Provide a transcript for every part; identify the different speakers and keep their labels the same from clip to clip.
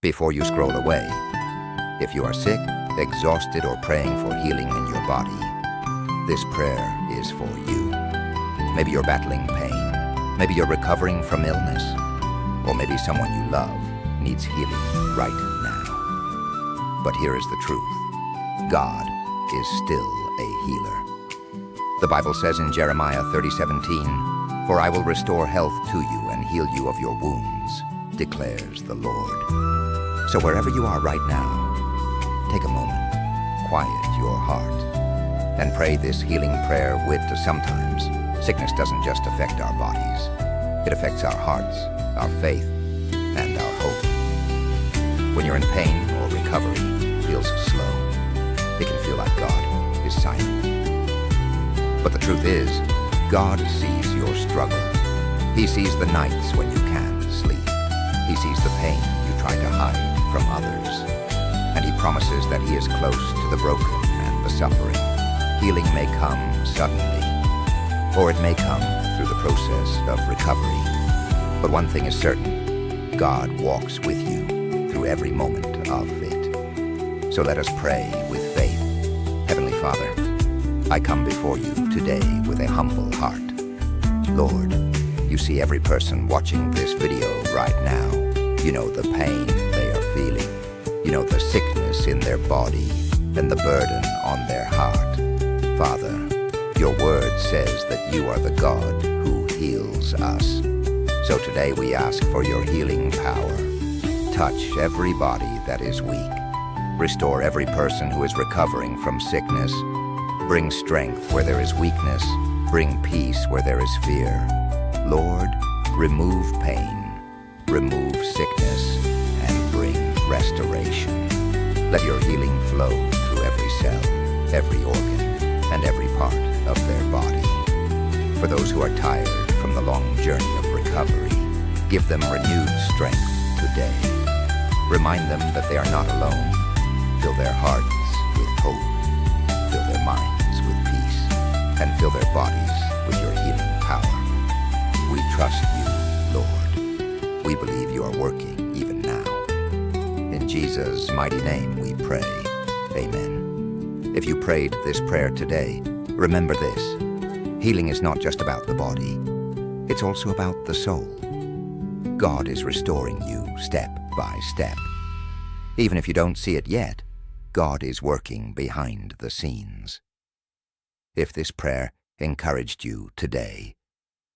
Speaker 1: Before you scroll away, if you are sick, exhausted, or praying for healing in your body, this prayer is for you. Maybe you're battling pain. Maybe you're recovering from illness. Or maybe someone you love needs healing right now. But here is the truth. God is still a healer. The Bible says in Jeremiah 30:17, "For I will restore health to you and heal you of your wounds, declares the Lord." So wherever you are right now, take a moment, quiet your heart, and pray this healing prayer with sometimes. Sickness doesn't just affect our bodies. It affects our hearts, our faith, and our hope. When you're in pain or recovery feels slow, it can feel like God is silent. But the truth is, God sees your struggle. He sees the nights when you can't sleep. He sees the pain you try to hide from others. And He promises that He is close to the broken and the suffering. Healing may come suddenly, or it may come through the process of recovery. But one thing is certain, God walks with you through every moment of it. So let us pray with faith. Heavenly Father, I come before you today with a humble heart. Lord, you see every person watching this video right now. You know the pain they are feeling. You know the sickness in their body and the burden on their heart. Father, your word says that you are the God who heals us. So today we ask for your healing power. Touch every body that is weak. Restore every person who is recovering from sickness. Bring strength where there is weakness. Bring peace where there is fear. Lord, remove pain, remove sickness, and bring restoration. Let your healing flow through every cell, every organ, and every part of their body. For those who are tired from the long journey of recovery, give them renewed strength today. Remind them that they are not alone. Fill their hearts with hope. Fill their minds with peace. And fill their bodies with your healing power. We trust you, Lord. We believe you are working even now. In Jesus' mighty name we pray. Amen. If you prayed this prayer today, remember this. Healing is not just about the body. It's also about the soul. God is restoring you step by step. Even if you don't see it yet, God is working behind the scenes. If this prayer encouraged you today,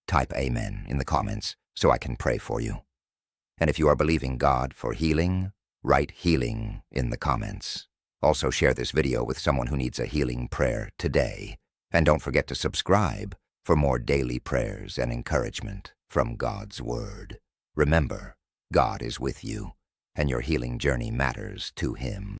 Speaker 1: type Amen in the comments so I can pray for you. And if you are believing God for healing, write healing in the comments. Also share this video with someone who needs a healing prayer today. And don't forget to subscribe for more daily prayers and encouragement from God's Word. Remember, God is with you, and your healing journey matters to Him.